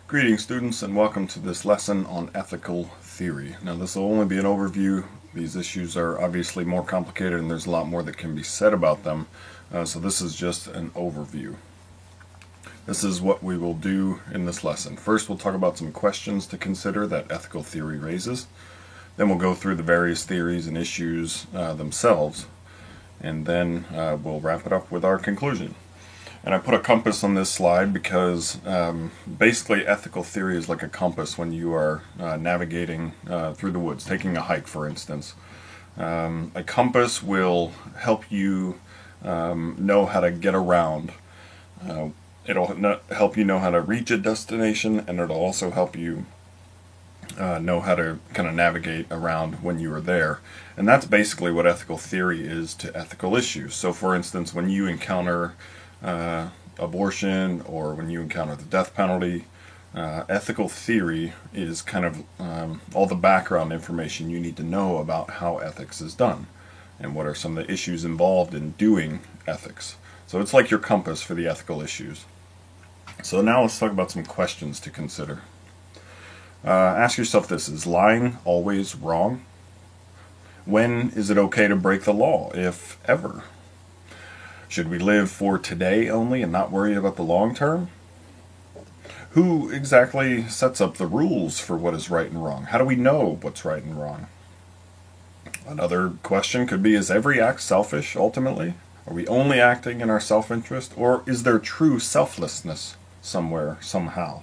Greetings students and welcome to this lesson on ethical theory. Now this will only be an overview. These issues are obviously more complicated and there's a lot more that can be said about them. So this is just an overview. This is what we will do in this lesson. First we'll talk about some questions to consider that ethical theory raises. Then we'll go through the various theories and issues themselves. And then we'll wrap it up with our conclusion. And I put a compass on this slide because basically ethical theory is like a compass when you are navigating through the woods, taking a hike for instance. A compass will help you know how to get around. It'll help you know how to reach a destination, and it'll also help you know how to kind of navigate around when you are there. And that's basically what ethical theory is to ethical issues. So for instance, when you encounter abortion or when you encounter the death penalty, ethical theory is kind of all the background information you need to know about how ethics is done and what are some of the issues involved in doing ethics. So it's like your compass for the ethical issues. So now let's talk about some questions to consider. Ask yourself this: is lying always wrong? When is it okay to break the law, if ever? Should we live for today only and not worry about the long term? Who exactly sets up the rules for what is right and wrong? How do we know what's right and wrong? Another question could be, is every act selfish ultimately? Are we only acting in our self-interest, or is there true selflessness somewhere, somehow?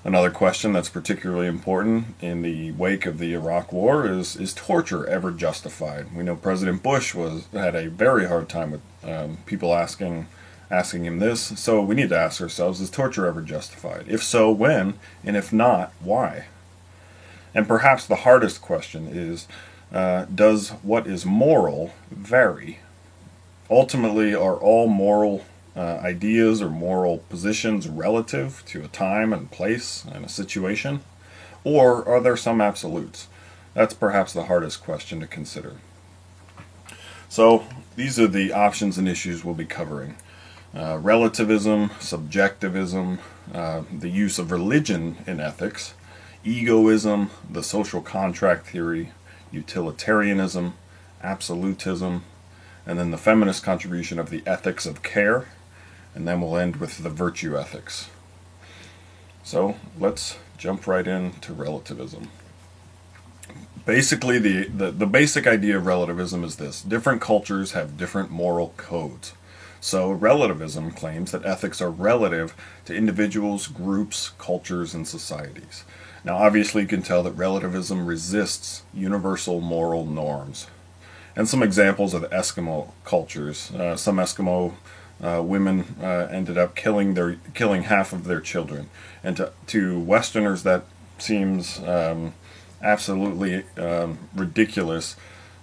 Another question that's particularly important in the wake of the Iraq War is torture ever justified? We know President Bush had a very hard time with people asking him this, so we need to ask ourselves, is torture ever justified? If so, when? And if not, why? And perhaps the hardest question is, does what is moral vary? Ultimately, are all moral ideas or moral positions relative to a time and place and a situation? Or are there some absolutes? That's perhaps the hardest question to consider. So these are the options and issues we'll be covering. Relativism, subjectivism, the use of religion in ethics, egoism, the social contract theory, utilitarianism, absolutism, and then the feminist contribution of the ethics of care. And then we'll end with the virtue ethics. So let's jump right into relativism. Basically, the basic idea of relativism is this: different cultures have different moral codes. So relativism claims that ethics are relative to individuals, groups, cultures, and societies. Now obviously you can tell that relativism resists universal moral norms. And some examples of the Eskimo cultures. Some Eskimo women ended up killing half of their children, and to Westerners that seems absolutely ridiculous.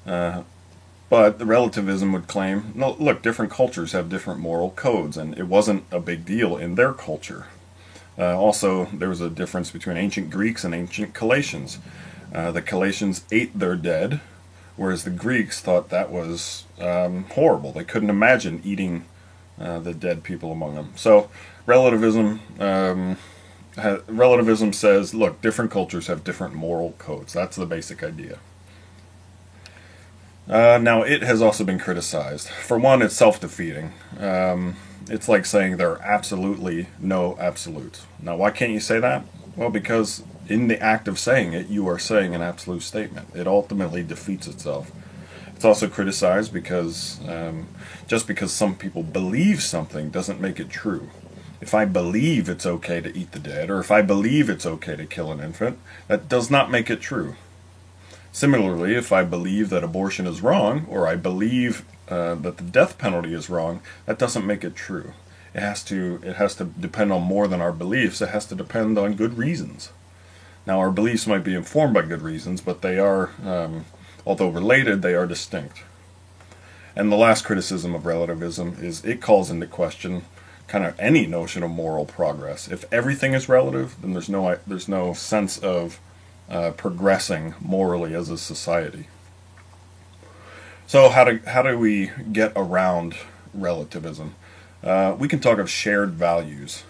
But the relativism would claim, no, look, different cultures have different moral codes, and it wasn't a big deal in their culture. Also, there was a difference between ancient Greeks and ancient Galatians. The Galatians ate their dead, whereas the Greeks thought that was horrible. They couldn't imagine eating the dead people among them. So relativism says, look, different cultures have different moral codes. That's the basic idea. Now it has also been criticized. For one, it's self-defeating. It's like saying there are absolutely no absolutes. Now why can't you say that? Well, because in the act of saying it, you are saying an absolute statement. It ultimately defeats itself. It's also criticized because just because some people believe something doesn't make it true. If I believe it's okay to eat the dead, or if I believe it's okay to kill an infant, that does not make it true. Similarly, if I believe that abortion is wrong, or I believe that the death penalty is wrong, that doesn't make it true. It has to depend on more than our beliefs. It has to depend on good reasons. Now, our beliefs might be informed by good reasons, but they are, although related, they are distinct. And the last criticism of relativism is it calls into question kind of any notion of moral progress. If everything is relative, then there's no sense of progressing morally as a society. So how do we get around relativism? We can talk of shared values.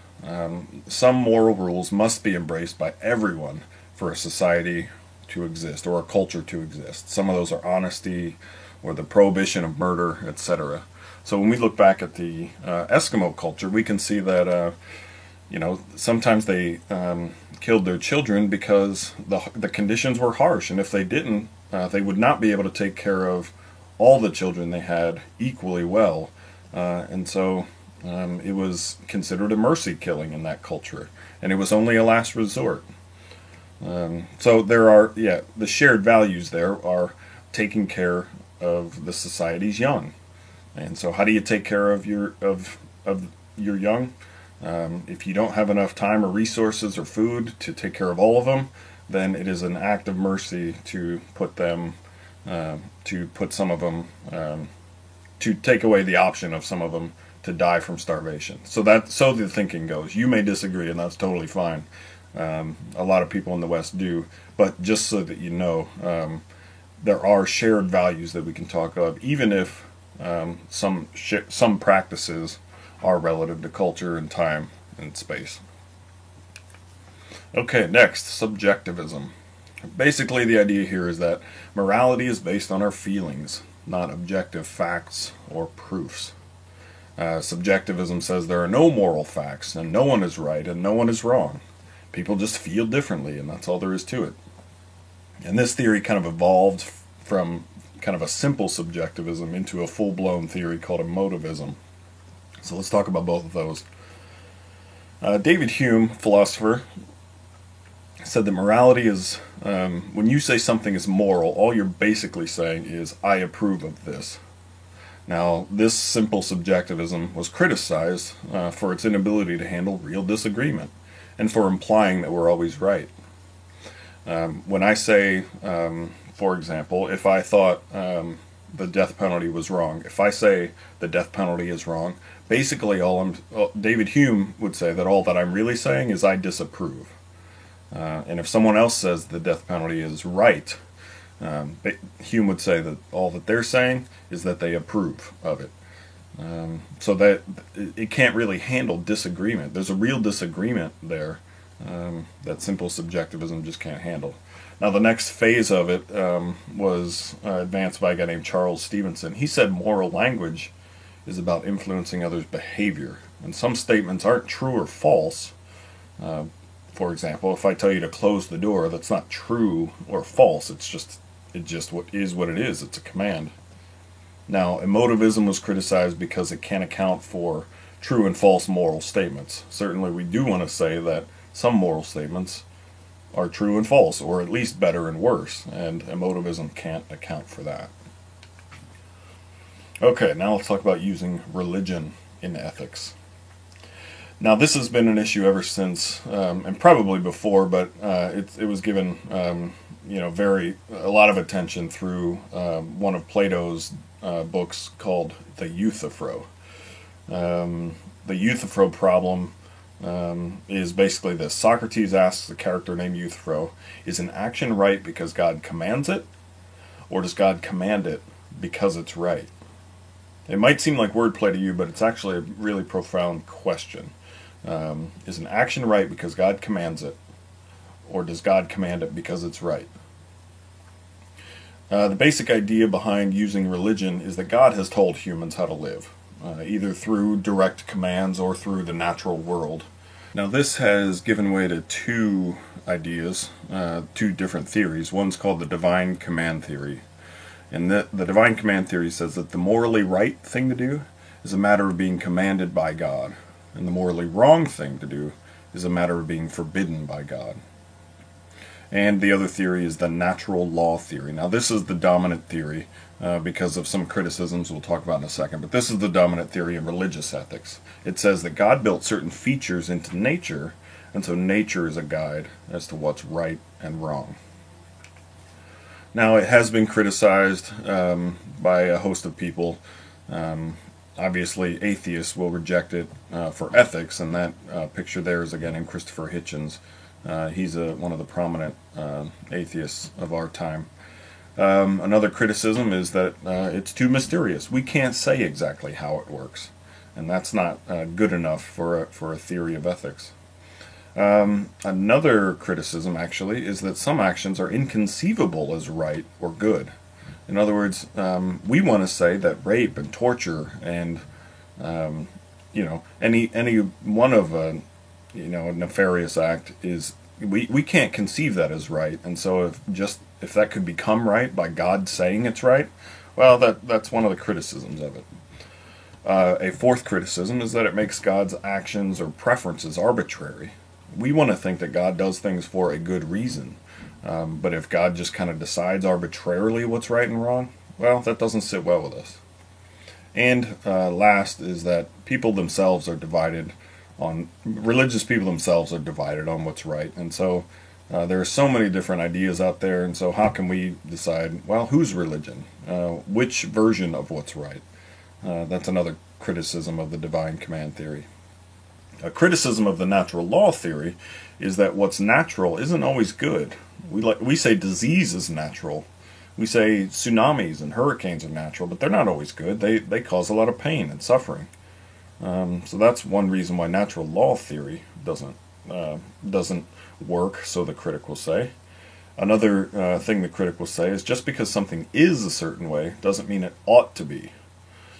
some moral rules must be embraced by everyone for a society to exist or a culture to exist. Some of those are honesty or the prohibition of murder, etc. So when we look back at the Eskimo culture, we can see that sometimes they killed their children because the conditions were harsh, and if they didn't, they would not be able to take care of all the children they had equally well, and so it was considered a mercy killing in that culture, and it was only a last resort. So there are, the shared values there are taking care of the society's young. And so how do you take care of your young? If you don't have enough time or resources or food to take care of all of them, then it is an act of mercy to put some of them, to take away the option of some of them to die from starvation. So the thinking goes. You may disagree, and that's totally fine. A lot of people in the West do, but just so that you know, there are shared values that we can talk of, even if some practices are relative to culture and time and space. Okay, next, subjectivism. Basically, the idea here is that morality is based on our feelings, not objective facts or proofs. Subjectivism says there are no moral facts, and no one is right and no one is wrong. People just feel differently, and that's all there is to it. And this theory kind of evolved from kind of a simple subjectivism into a full-blown theory called emotivism. So let's talk about both of those. David Hume, philosopher, said that morality is, when you say something is moral, all you're basically saying is, I approve of this. Now, this simple subjectivism was criticized for its inability to handle real disagreement, and for implying that we're always right. When I say, for example, if I thought the death penalty was wrong, if I say the death penalty is wrong, basically David Hume would say that all that I'm really saying is I disapprove. And if someone else says the death penalty is right, Hume would say that all that they're saying is that they approve of it. So that it can't really handle disagreement. There's a real disagreement there that simple subjectivism just can't handle. Now the next phase of it was advanced by a guy named Charles Stevenson. He said moral language is about influencing others' behavior, and some statements aren't true or false. For example, if I tell you to close the door, that's not true or false. It just what it is. It's a command. Now, emotivism was criticized because it can't account for true and false moral statements. Certainly, we do want to say that some moral statements are true and false, or at least better and worse, and emotivism can't account for that. Okay, now let's talk about using religion in ethics. Now, this has been an issue ever since, and probably before, but it was given a lot of attention through one of Plato's books called The Euthyphro. The Euthyphro problem is basically this. Socrates asks a character named Euthyphro, is an action right because God commands it, or does God command it because it's right? It might seem like wordplay to you, but it's actually a really profound question. Is an action right because God commands it, or does God command it because it's right? The basic idea behind using religion is that God has told humans how to live, either through direct commands or through the natural world. Now this has given way to two ideas, two different theories. One's called the divine command theory. And the divine command theory says that the morally right thing to do is a matter of being commanded by God, and the morally wrong thing to do is a matter of being forbidden by God. And the other theory is the natural law theory. Now this is the dominant theory because of some criticisms we'll talk about in a second, but this is the dominant theory in religious ethics. It says that God built certain features into nature, and so nature is a guide as to what's right and wrong. Now it has been criticized by a host of people. Obviously atheists will reject it for ethics, and that picture there is a guy named Christopher Hitchens. He's one of the prominent atheists of our time. Another criticism is that it's too mysterious. We can't say exactly how it works. and that's not good enough for a theory of ethics. Another criticism, actually, is that some actions are inconceivable as right or good. In other words, we want to say that rape and torture and any one of a nefarious act is we can't conceive that as right, and so if that could become right by God saying it's right, well, that's one of the criticisms of it. A fourth criticism is that it makes God's actions or preferences arbitrary. We want to think that God does things for a good reason, but if God just kind of decides arbitrarily what's right and wrong, well, that doesn't sit well with us. And last is that religious people themselves are divided on what's right, and so there are so many different ideas out there, and so how can we decide, well, whose religion? Which version of what's right? That's another criticism of the divine command theory. A criticism of the natural law theory is that what's natural isn't always good. We say disease is natural. We say tsunamis and hurricanes are natural, but they're not always good. They cause a lot of pain and suffering. So that's one reason why natural law theory doesn't work, so the critic will say. Another thing the critic will say is just because something is a certain way doesn't mean it ought to be.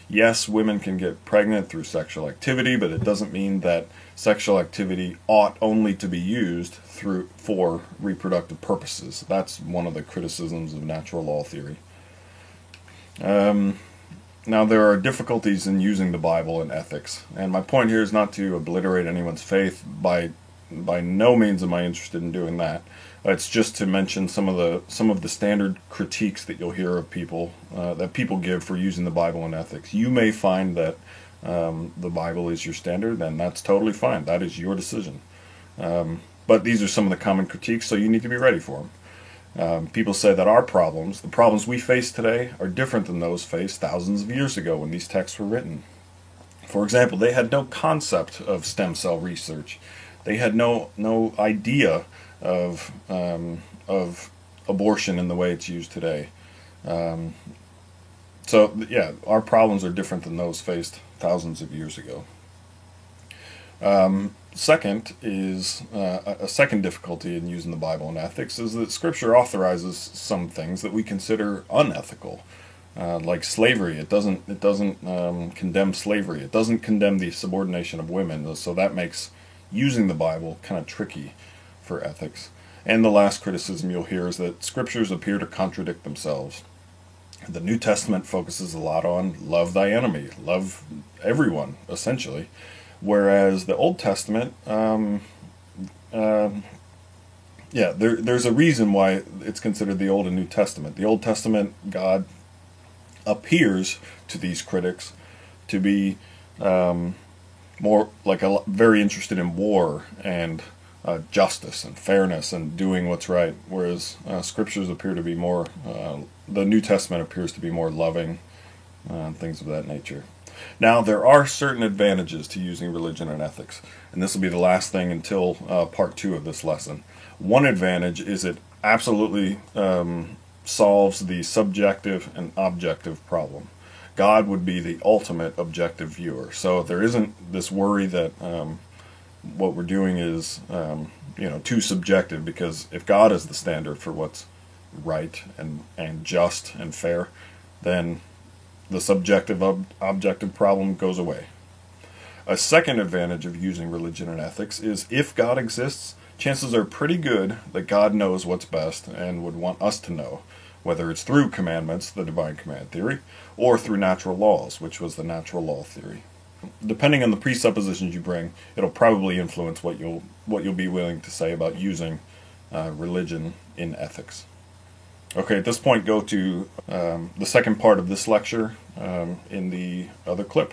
Yes, women can get pregnant through sexual activity, but it doesn't mean that sexual activity ought only to be used for reproductive purposes. That's one of the criticisms of natural law theory. Now, there are difficulties in using the Bible in ethics, and my point here is not to obliterate anyone's faith. By no means am I interested in doing that. It's just to mention some of the standard critiques that you'll hear of people that people give for using the Bible in ethics. You may find that the Bible is your standard, and that's totally fine. That is your decision. But these are some of the common critiques, so you need to be ready for them. People say that the problems we face today, are different than those faced thousands of years ago when these texts were written. For example, they had no concept of stem cell research. They had no idea of abortion in the way it's used today. So yeah, our problems are different than those faced thousands of years ago. Second is a second difficulty in using the Bible in ethics is that Scripture authorizes some things that we consider unethical, like slavery. It doesn't condemn slavery. It doesn't condemn the subordination of women. So that makes using the Bible kind of tricky for ethics. And the last criticism you'll hear is that Scriptures appear to contradict themselves. The New Testament focuses a lot on love thy enemy, love everyone, essentially. Whereas the Old Testament, there's a reason why it's considered the Old and New Testament. The Old Testament, God appears to these critics to be more like very interested in war and justice and fairness and doing what's right, whereas Scriptures appear to be more, the New Testament appears to be more loving, things of that nature. Now, there are certain advantages to using religion and ethics, and this will be the last thing until part 2 of this lesson. One advantage is it absolutely solves the subjective and objective problem. God would be the ultimate objective viewer, so there isn't this worry that what we're doing is too subjective, because if God is the standard for what's right and just and fair, then the subjective objective problem goes away. A second advantage of using religion and ethics is if God exists, chances are pretty good that God knows what's best and would want us to know, whether it's through commandments, the divine command theory, or through natural laws, which was the natural law theory. Depending on the presuppositions you bring, it'll probably influence what you'll be willing to say about using religion in ethics. Okay, at this point, go to the second part of this lecture in the other clip.